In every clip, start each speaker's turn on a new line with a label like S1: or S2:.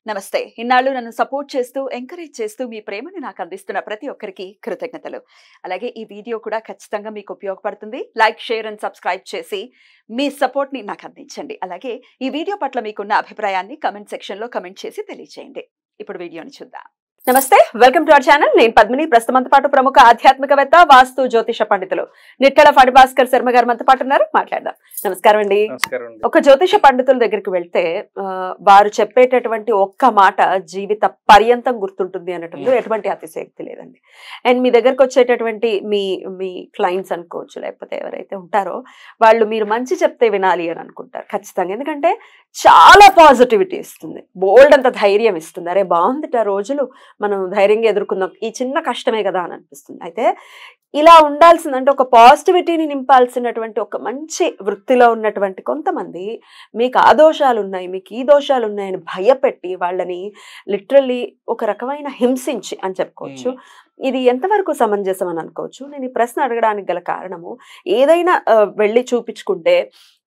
S1: నమస్తే. ఇన్నాళ్ళు నన్ను సపోర్ట్ చేస్తూ, ఎంకరేజ్ చేస్తూ మీ ప్రేమని నాకు అందిస్తున్న ప్రతి ఒక్కరికి కృతజ్ఞతలు. అలాగే ఈ వీడియో కూడా ఖచ్చితంగా మీకు ఉపయోగపడుతుంది. లైక్, షేర్ అండ్ సబ్స్క్రైబ్ చేసి మీ సపోర్ట్‌ని నాకు అందించండి. అలాగే ఈ వీడియో పట్ల మీకున్న అభిప్రాయాన్ని కామెంట్ సెక్షన్‌లో కామెంట్ చేసి తెలియజేయండి. ఇప్పుడు వీడియోని చూద్దాం. నమస్తే, వెల్కమ్ టు అవర్ ఛానల్. నేను పద్మిని. ప్రస్తుతంతో పాటు ప్రముఖ ఆధ్యాత్మికవేత్త, వాస్తు జ్యోతిష పండితులు నిట్టల ఫణిభాస్కర్ శర్మ గారు మనతో పాటు ఉన్నారు. మాట్లాడదాం. నమస్కారం అండి. ఒక జ్యోతిష పండితుల దగ్గరికి వెళ్తే వారు చెప్పేటటువంటి ఒక్క మాట జీవిత పర్యంతం గుర్తుంటుంది అనటంలో ఎటువంటి అతిశయోక్తి లేదండి. అండ్ మీ దగ్గరకు వచ్చేటటువంటి మీ క్లయింట్స్ అనుకోవచ్చు, లేకపోతే ఎవరైతే ఉంటారో వాళ్ళు మీరు మంచి చెప్తే వినాలి అని అనుకుంటారు ఖచ్చితంగా. ఎందుకంటే చాలా పాజిటివిటీ ఇస్తుంది, బోల్డ్ అంత ధైర్యం ఇస్తుంది. అరే బాగుందిట రోజులు, మనం ధైర్యంగా ఎదుర్కొందాం, ఈ చిన్న కష్టమే కదా అని అనిపిస్తుంది. అయితే ఇలా ఉండాల్సిందంటే ఒక పాజిటివిటీని నింపాల్సినటువంటి ఒక మంచి వృత్తిలో ఉన్నటువంటి కొంతమంది మీకు ఆ దోషాలు ఉన్నాయి, మీకు ఈ దోషాలు ఉన్నాయని భయపెట్టి వాళ్ళని లిటరల్లీ ఒక రకమైన హింసించి అని చెప్పుకోవచ్చు. ఇది ఎంతవరకు సమంజసం అని అనుకోవచ్చు. నేను ఈ ప్రశ్న అడగడానికి గల కారణము, ఏదైనా వెళ్ళి చూపించుకుంటే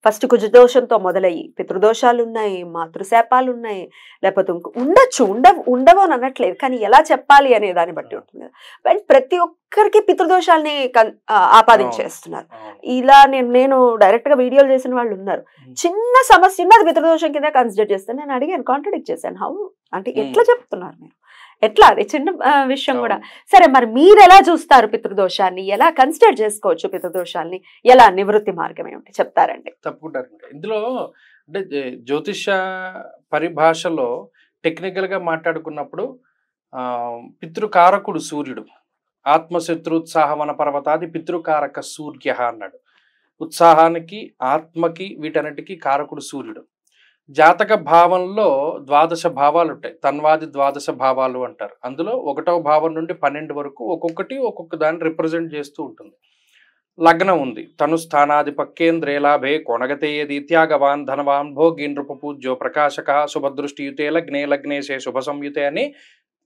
S1: ఫస్ట్ కుజదోషంతో మొదలయ్యి పితృదోషాలు ఉన్నాయి, మాతృశాపాలు ఉన్నాయి, లేకపోతే ఉండవు అని అనట్లేదు, కానీ ఎలా చెప్పాలి అనే దాన్ని బట్టి ఉంటుంది కదా. ప్రతి ఒక్కరికి పితృదోషాలని ఆపాదించేస్తున్నారు. ఇలా నేను డైరెక్ట్ గా వీడియోలు చేసిన వాళ్ళు ఉన్నారు. చిన్న సమస్య ఉన్నది పితృదోషం కింద కన్సిడర్ చేస్తాను. నేను అడిగాను, కాంట్రడిక్ట్ చేశాను. హౌ అంటే ఎట్లా చెప్తున్నారు మీరు, ఎట్లా? అది చిన్న విషయం కూడా సరే, మరి మీరు ఎలా చూస్తారు పితృదోషాన్ని, ఎలా కన్సిడర్ చేసుకోవచ్చు పితృదోషాన్ని, ఎలా నివృత్తి మార్గం ఏమిటి చెప్తారండి?
S2: తప్పకుండా. ఇందులో అంటే జ్యోతిష పరిభాషలో టెక్నికల్ గా మాట్లాడుకున్నప్పుడు పితృకారకుడు సూర్యుడు, ఆత్మశత్రుత్సాహవన పర్వతాది పితృకారక సూర్య అన్నాడు. ఉత్సాహానికి, ఆత్మకి, వీటన్నిటికీ కారకుడు సూర్యుడు. జాతక భావంలో 12 భావాలు ఉంటాయి. తన్వాది 12 భావాలు అంటారు. అందులో 1వ భావం నుండి 12 వరకు ఒక్కొక్క దాన్ని రిప్రజెంట్ చేస్తూ ఉంటుంది. లగ్నం ఉంది. తను స్థానాధిపక్యేంద్రే లాభే కొనగతేయదీత్యాగవాన్ ధనవాన్ భోగి నృపపూజ్యో ప్రకాశక శుభదృష్టియుతే లగ్నే లగ్నేశే శుభ సంయుతే అని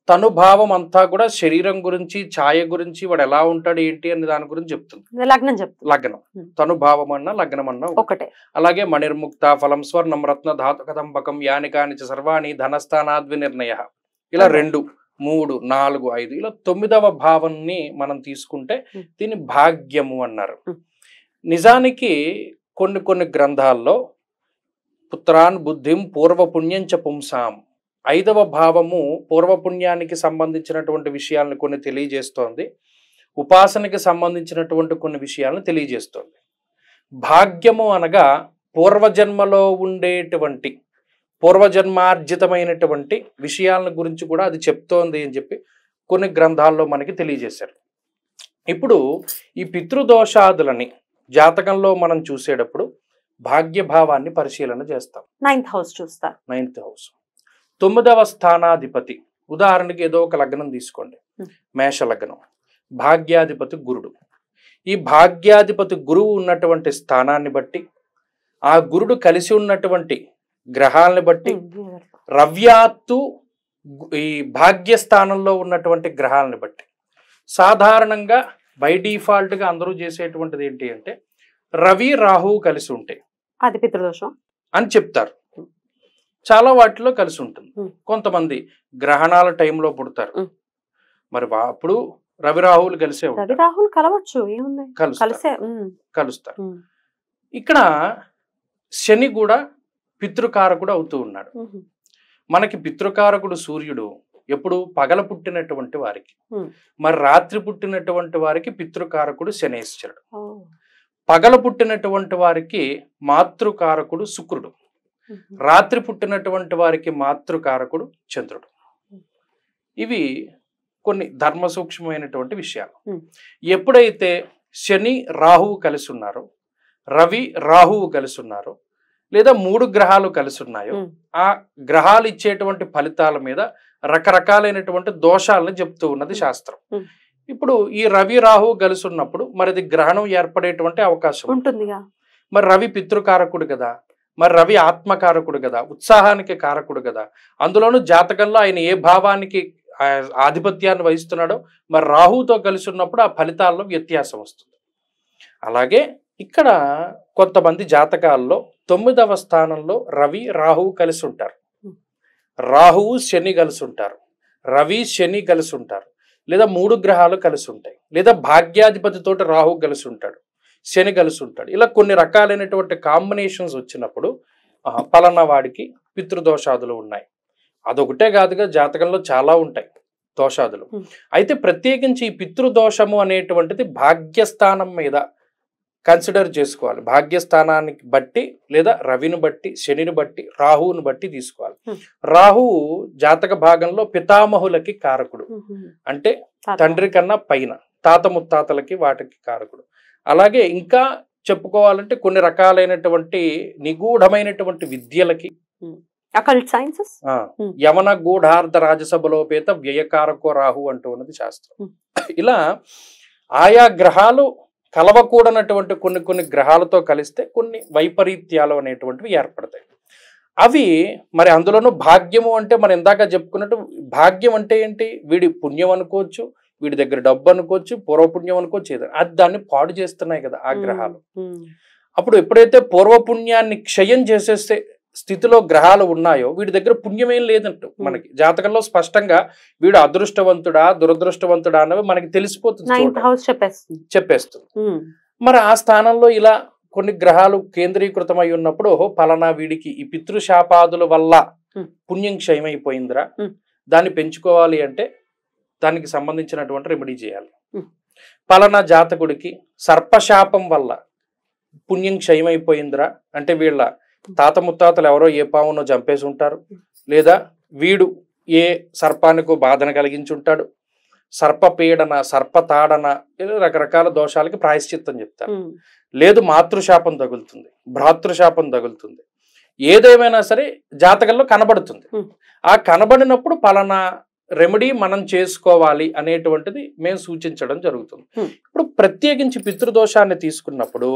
S2: తనుభావం అంతా కూడా శరీరం గురించి, ఛాయ గురించి, వాడు ఎలా ఉంటాడు ఏంటి అని దాని గురించి చెప్తుంది. లగ్నం తనుభావం అన్న లగ్నం అన్న ఒకటే. అలాగే మణిర్ముక్త ఫలం స్వర్ణం రత్న ధాతు కదంబకం యానికాని సర్వాణి ధనస్థానాద్వి నిర్ణయ, ఇలా 2, 3, 4, 5 ఇలా 9వ భావాన్ని మనం తీసుకుంటే దీన్ని భాగ్యము అన్నారు. నిజానికి కొన్ని గ్రంథాల్లో పుత్రాన్ బుద్ధిం పూర్వపుణ్యం చ పుంసాం, 5వ భావము పూర్వపుణ్యానికి సంబంధించినటువంటి విషయాలను కొన్ని తెలియజేస్తోంది, ఉపాసనకి సంబంధించినటువంటి కొన్ని విషయాలను తెలియజేస్తోంది. భాగ్యము అనగా పూర్వజన్మలో ఉండేటువంటి పూర్వజన్మార్జితమైనటువంటి విషయాలను గురించి కూడా అది చెప్తోంది అని చెప్పి కొన్ని గ్రంథాల్లో మనకి తెలియజేశారు. ఇప్పుడు ఈ పితృదోషాదులని జాతకంలో మనం చూసేటప్పుడు భాగ్యభావాన్ని పరిశీలన చేస్తాం.
S1: 9th హౌస్ చూస్తారు.
S2: 9th హౌస్ 9వ స్థానాధిపతి. ఉదాహరణకి ఏదో ఒక లగ్నం తీసుకోండి, మేష లగ్నం, భాగ్యాధిపతి గురుడు. ఈ భాగ్యాధిపతి గురువు ఉన్నటువంటి స్థానాన్ని బట్టి, ఆ గురుడు కలిసి ఉన్నటువంటి గ్రహాలని బట్టి, రవ్యాత్తు ఈ భాగ్యస్థానంలో ఉన్నటువంటి గ్రహాలని బట్టి, సాధారణంగా బై డిఫాల్ట్గా అందరూ చేసేటువంటిది ఏంటి అంటే రవి రాహువు కలిసి ఉంటే
S1: అది పితృదోషం
S2: అని చెప్తారు. చాలా వాటిలో కలిసి ఉంటుంది. కొంతమంది గ్రహణాల టైంలో పుడతారు, మరి అప్పుడు రవి రాహువులు కలిసే కలుస్తారు. ఇక్కడ శని కూడా పితృకారకుడు అవుతూ ఉన్నాడు. మనకి పితృకారకుడు సూర్యుడు ఎప్పుడు పగల పుట్టినటువంటి వారికి, మరి రాత్రి పుట్టినటువంటి వారికి పితృకారకుడు శనేశ్వరుడు. పగల పుట్టినటువంటి వారికి మాతృకారకుడు శుక్రుడు, రాత్రి పుట్టినటువంటి వారికి మాతృకారకుడు చంద్రుడు. ఇవి కొన్ని ధర్మ సూక్ష్మమైనటువంటి విషయాలు. ఎప్పుడైతే శని రాహువు కలిసి ఉన్నారో, రవి రాహువు కలిసి ఉన్నారో, లేదా 3 గ్రహాలు కలిసి ఉన్నాయో, ఆ గ్రహాలు ఇచ్చేటువంటి ఫలితాల మీద రకరకాలైనటువంటి దోషాలను చెప్తూ ఉన్నది శాస్త్రం. ఇప్పుడు ఈ రవి రాహువు కలిసి ఉన్నప్పుడు మరి ఇది గ్రహణం ఏర్పడేటువంటి అవకాశం ఉంటుంది. మరి రవి పితృకారకుడు కదా, మరి రవి ఆత్మకారకుడు కదా, ఉత్సాహానికి కారకుడు కదా. అందులోనూ జాతకంలో ఆయన ఏ భావానికి ఆధిపత్యాన్ని వహిస్తున్నాడో మరి రాహుతో కలిసి ఉన్నప్పుడు ఆ ఫలితాల్లో వ్యత్యాసం వస్తుంది. అలాగే ఇక్కడ కొంతమంది జాతకాల్లో 9వ స్థానంలో రవి రాహువు కలిసి ఉంటారు. రాహువు శని కలిసి ఉంటారు, రవి శని కలిసి ఉంటారు, లేదా 3 గ్రహాలు కలిసి ఉంటాయి, లేదా భాగ్యాధిపతితోటి రాహువు కలిసి ఉంటాడు, శని కలిసి ఉంటాడు. ఇలా కొన్ని రకాలైనటువంటి కాంబినేషన్స్ వచ్చినప్పుడు పలానా వాడికి పితృదోషాదులు ఉన్నాయి. అదొకటే కాదుగా, జాతకంలో చాలా ఉంటాయి దోషాదులు. అయితే ప్రత్యేకించి ఈ పితృదోషము అనేటువంటిది భాగ్యస్థానం మీద కన్సిడర్ చేసుకోవాలి. భాగ్యస్థానానికి బట్టి, లేదా రవిని బట్టి, శనిని బట్టి, రాహువుని బట్టి తీసుకోవాలి. రాహువు జాతక భాగంలో పితామహులకి కారకుడు, అంటే తండ్రి కన్నా పైన తాత ముత్తాతలకి వాటికి కారకుడు. అలాగే ఇంకా చెప్పుకోవాలంటే కొన్ని రకాలైనటువంటి నిగూఢమైనటువంటి విద్యలకి,
S3: అకల్ట్ సైన్సెస్,
S2: యవన గూఢార్థ రాజసభలోపేత వ్యయకారకో రాహు అంటూ ఉన్నది శాస్త్రం. ఇలా ఆయా గ్రహాలు కలవకూడనటువంటి కొన్ని గ్రహాలతో కలిస్తే కొన్ని వైపరీత్యాలు అనేటువంటివి ఏర్పడతాయి. అవి మరి అందులోనూ భాగ్యము అంటే మనం ఇందాక చెప్పుకున్నట్టు, భాగ్యం అంటే ఏంటి? వీడి పుణ్యం అనుకోవచ్చు, వీడి దగ్గర డబ్బు అనుకోవచ్చు, పూర్వపుణ్యం అనుకోవచ్చు, ఏదో అది దాన్ని పాడు చేస్తున్నాయి కదా ఆ గ్రహాలు. అప్పుడు ఎప్పుడైతే పూర్వపుణ్యాన్ని క్షయం చేసేస్తే స్థితిలో గ్రహాలు ఉన్నాయో వీడి దగ్గర పుణ్యమేం లేదంటూ మనకి జాతకంలో స్పష్టంగా వీడు అదృష్టవంతుడా దురదృష్టవంతుడా అన్నవి మనకి తెలిసిపోతుంది, చెప్పేస్తుంది. మరి ఆ స్థానంలో ఇలా కొన్ని గ్రహాలు కేంద్రీకృతమై ఉన్నప్పుడు పలానా వీడికి ఈ పితృశాపాదుల వల్ల పుణ్యం క్షయమైపోయిందిరా, దాన్ని పెంచుకోవాలి అంటే దానికి సంబంధించినటువంటి రెమెడీ చేయాలి. పలానా జాతకుడికి సర్పశాపం వల్ల పుణ్యం క్షయమైపోయిందిరా అంటే వీళ్ళ తాత ముత్తాతలు ఎవరో ఏ పావునో చంపేసి ఉంటారు, లేదా వీడు ఏ సర్పానికో బాధన కలిగించి ఉంటాడు, సర్పపీడన, సర్పతాడన, రకరకాల దోషాలకి ప్రాయశ్చిత్తం చెప్తారు. లేదు మాతృశాపం తగులుతుంది, భ్రాతృశాపం తగులుతుంది, ఏదేమైనా సరే జాతకంలో కనబడుతుంది. ఆ కనబడినప్పుడు పలానా రెమెడీ మనం చేసుకోవాలి అనేటువంటిది మేము సూచించడం జరుగుతుంది. ఇప్పుడు ప్రత్యేకించి పితృదోషాన్ని తీసుకున్నప్పుడు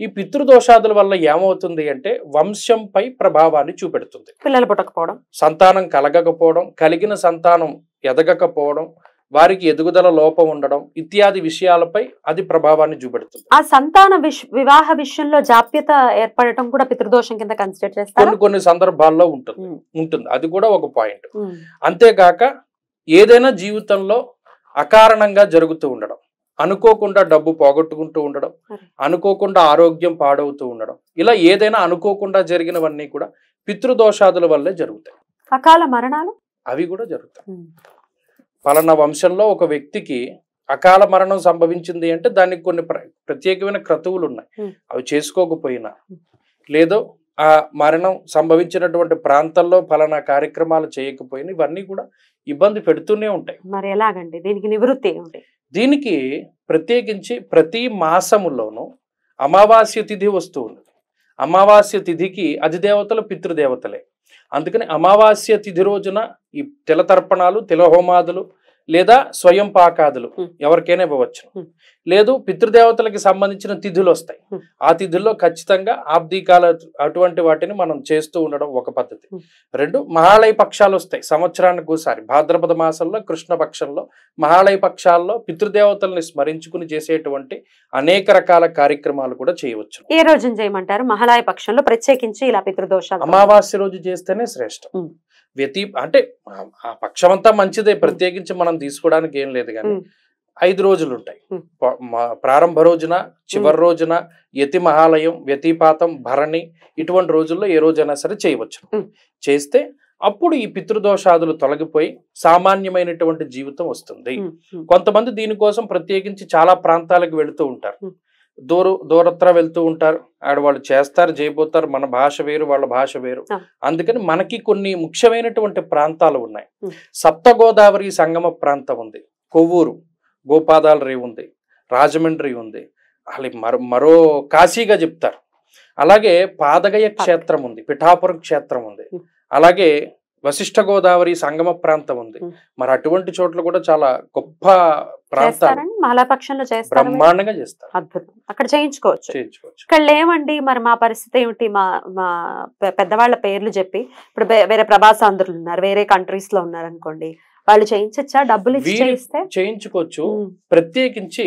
S2: ఈ పితృదోషాదుల వల్ల ఏమవుతుంది అంటే వంశంపై ప్రభావాన్ని చూపెడుతుంది.
S3: పిల్లలు పుట్టకపోవడం,
S2: సంతానం కలగకపోవడం, కలిగిన సంతానం ఎదగకపోవడం, వారికి ఎదుగుదల లోపం ఉండడం ఇత్యాది విషయాలపై అది ప్రభావాన్ని చూపెడుతుంది.
S3: ఆ సంతాన వివాహ విషయంలో జాప్యత ఏర్పడటం కూడా పితృదోషం కింద కన్సిడర్ చేస్తారు.
S2: కొన్ని సందర్భాల్లో ఉంటుంది అది కూడా ఒక పాయింట్. అంతేగాక ఏదైనా జీవితంలో అకారణంగా జరుగుతూ ఉండడం, అనుకోకుండా డబ్బు పోగొట్టుకుంటూ ఉండడం, అనుకోకుండా ఆరోగ్యం పాడవుతూ ఉండడం, ఇలా ఏదైనా అనుకోకుండా జరిగినవన్నీ కూడా పితృదోషాదుల వల్లే జరుగుతాయి.
S3: అకాల మరణాలు అవి
S2: కూడా జరుగుతాయి. పలానా వంశంలో ఒక వ్యక్తికి అకాల మరణం సంభవించింది అంటే దానికి కొన్ని ప్రత్యేకమైన క్రతువులు ఉన్నాయి, అవి చేసుకోకపోయినా, లేదో ఆ మరణం సంభవించినటువంటి ప్రాంతాల్లో ఫలానా కార్యక్రమాలు చేయకపోయినా ఇవన్నీ కూడా ఇబ్బంది పెడుతూనే ఉంటాయి.
S3: మరి ఎలాగండి దీనికి నివృత్తి ఏమిటి?
S2: దీనికి ప్రత్యేకించి ప్రతి మాసములోనూ అమావాస్య తిథి వస్తూ ఉంది. అమావాస్య తిథికి అధిదేవతలు పితృదేవతలే. అందుకని అమావాస్య తిథి రోజున ఈ తిలతర్పణాలు, తిలహోమాదులు లేదా స్వయం పాకాదులు ఎవరికైనా ఇవ్వవచ్చు. లేదు పితృదేవతలకి సంబంధించిన తిథులు వస్తాయి, ఆ తిథుల్లో ఖచ్చితంగా ఆబ్దీకాల అటువంటి వాటిని మనం చేస్తూ ఉండడం ఒక పద్ధతి. 2 మహాలయ పక్షాలు వస్తాయి సంవత్సరానికి ఒకసారి, భాద్రపద మాసంలో కృష్ణ పక్షంలో మహాలయ పక్షాల్లో పితృదేవతల్ని స్మరించుకుని చేసేటువంటి అనేక రకాల కార్యక్రమాలు కూడా చేయవచ్చు.
S3: ఏ రోజున చేయమంటారు? మహాలయ పక్షంలో ప్రత్యేకించి ఇలా పితృదోషాలు
S2: అమావాస్య రోజు చేస్తేనే శ్రేష్టం. అంటే ఆ పక్షం అంతా మంచిదే, ప్రత్యేకించి మనం తీసుకోవడానికి ఏం లేదు, కానీ 5 రోజులు ఉంటాయి. ప్రారంభ రోజున, చివరి రోజున, యతి మహాలయం, వ్యతిపాతం, భరణి, ఇటువంటి రోజుల్లో ఏ రోజైనా సరే చేయవచ్చు. చేస్తే అప్పుడు ఈ పితృదోషాదులు తొలగిపోయి సామాన్యమైనటువంటి జీవితం వస్తుంది. కొంతమంది దీనికోసం ప్రత్యేకించి చాలా ప్రాంతాలకు వెళుతూ ఉంటారు, దూరత్ర వెళ్తూ ఉంటారు, ఆడవాళ్ళు చేస్తారు, చేయబోతారు. మన భాష వేరు, వాళ్ళ భాష వేరు. అందుకని మనకి కొన్ని ముఖ్యమైనటువంటి ప్రాంతాలు ఉన్నాయి. సప్త గోదావరి సంగమ ప్రాంతం ఉంది, కొవ్వూరు గోపాదాల రేవు ఉంది, రాజమండ్రి ఉంది, మరో కాశీగా చెప్తారు. అలాగే పాదగయ క్షేత్రం ఉంది, పిఠాపురం క్షేత్రం ఉంది, అలాగే వశిష్ఠ గోదావరి సంగమ ప్రాంతం ఉంది. మరి అటువంటి చోట్ల కూడా చాలా గొప్ప ప్రాంతాలు బ్రహ్మాండంగా చేస్తారు.
S3: అద్భుతం. అక్కడ చేయించుకోవచ్చు. ఇక్కడ లేవండి మరి మా పరిస్థితి ఏమిటి? మా పెద్దవాళ్ళ పేర్లు చెప్పి, ఇప్పుడు వేరే ప్రభాసాంధ్రులు ఉన్నారు, వేరే కంట్రీస్ లో ఉన్నారు అనుకోండి, వాళ్ళు చేయించచ్చా? డబ్బులు ఇచ్చి చేయిస్తే
S2: చేయించుకోవచ్చు. ప్రత్యేకించి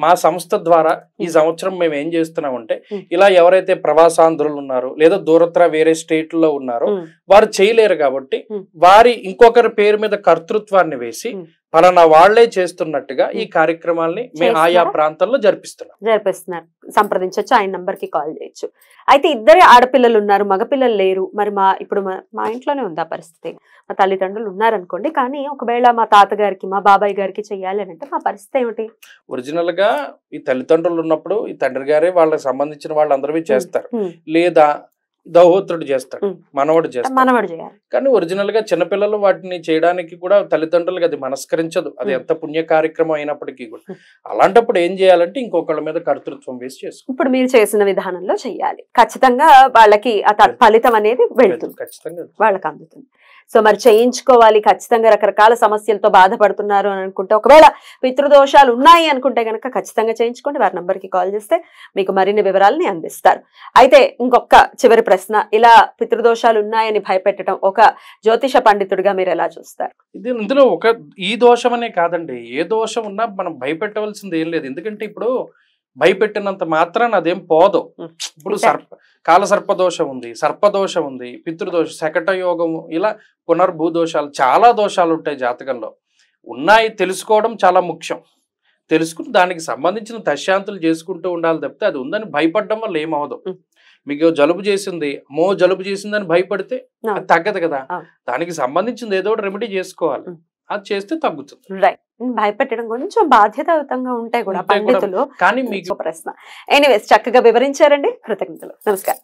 S2: మా సంస్థ ద్వారా ఈ సంవత్సరం మేము ఏం చేస్తున్నామంటే, ఇలా ఎవరైతే ప్రవాసాంధ్రులు ఉన్నారో లేదా దూరత్ర వేరే స్టేట్ లో ఉన్నారో వారు చేయలేరు కాబట్టి వారి ఇంకొకరి పేరు మీద కర్తృత్వాన్ని వేసి పలానా వాళ్లే చేస్తున్నట్టుగా ఈ కార్యక్రమాల్ని మేము ఆయా ప్రాంతాల్లో జరిపిస్తున్నారు.
S3: సంప్రదించవచ్చు, ఆయన నంబర్ కి కాల్ చేయొచ్చు. అయితే ఇద్దరే ఆడపిల్లలు ఉన్నారు, మగపిల్లలు లేరు. మరి ఇప్పుడు మా ఇంట్లోనే ఉంది ఆ పరిస్థితి. మా తల్లిదండ్రులు ఉన్నారనుకోండి, కానీ ఒకవేళ మా తాతగారికి మా బాబాయ్ గారికి చెయ్యాలి అని అంటే మా పరిస్థితి ఏమిటి?
S2: ఒరిజినల్ గా ఈ తల్లిదండ్రులు ఉన్నప్పుడు ఈ తండ్రి గారే వాళ్ళకి సంబంధించిన వాళ్ళందరూ చేస్తారు, లేదా దౌహోత్రుడు చేస్తాడు, మనవడు చేయాలి. కానీ ఒరిజినల్ గా చిన్నపిల్లలు వాటిని చేయడానికి కూడా తల్లిదండ్రులకు అది మనస్కరించదు, అది ఎంత పుణ్య కార్యక్రమం అయినప్పటికీ కూడా. అలాంటప్పుడు ఏం చేయాలంటే ఇంకొకళ్ళ మీద కర్తృత్వం వేసి చేసుకో.
S3: ఇప్పుడు మీరు చేసిన విధానంలో చెయ్యాలి, ఖచ్చితంగా వాళ్ళకి ఫలితం అనేది వెళ్తుంది, ఖచ్చితంగా వాళ్ళకి అందుతుంది. సో మరి చేయించుకోవాలి ఖచ్చితంగా. రకరకాల సమస్యలతో బాధపడుతున్నారు అని అనుకుంటే, ఒకవేళ పితృదోషాలు ఉన్నాయి అనుకుంటే కనుక ఖచ్చితంగా చేయించుకోండి. వారి నంబర్కి కాల్ చేస్తే మీకు మరిన్ని వివరాలని అందిస్తారు. అయితే ఇంకొక చివరి ప్రశ్న, ఇలా పితృదోషాలు ఉన్నాయని భయపెట్టడం ఒక జ్యోతిష పండితుడిగా మీరు ఎలా చూస్తారు?
S2: ఇందులో ఈ దోషం అనే కాదండి, ఏ దోషం ఉన్నా మనం భయపెట్టవలసింది ఏం లేదు. ఎందుకంటే ఇప్పుడు భయపెట్టినంత మాత్రాన్ని అదేం పోదు. ఇప్పుడు కాలసర్పదోషం ఉంది, సర్పదోషం ఉంది, పితృదోషం, శకట యోగము, ఇలా పునర్భూదోషాలు, చాలా దోషాలు ఉంటాయి జాతకంలో. ఉన్నాయి, తెలుసుకోవడం చాలా ముఖ్యం. తెలుసుకుని దానికి సంబంధించిన దశాంతులు చేసుకుంటూ ఉండాలి తప్పితే అది ఉందని భయపడడం వల్ల ఏమవదు. మీకు జలుబు చేసిందని భయపడితే అది తగ్గదు కదా. దానికి సంబంధించింది ఏదో రెమెడీ చేసుకోవాలి, అది చేస్తే తగ్గుతుంది.
S3: రైట్. భయపెట్టడం కొంచెం బాధ్యతాయుతంగా ఉంటాయి కూడా పండితులు.
S2: కానీ మీకు
S3: ప్రశ్న ఎనీవేస్ చక్కగా వివరించారండి, కృతజ్ఞతలు, నమస్కారం.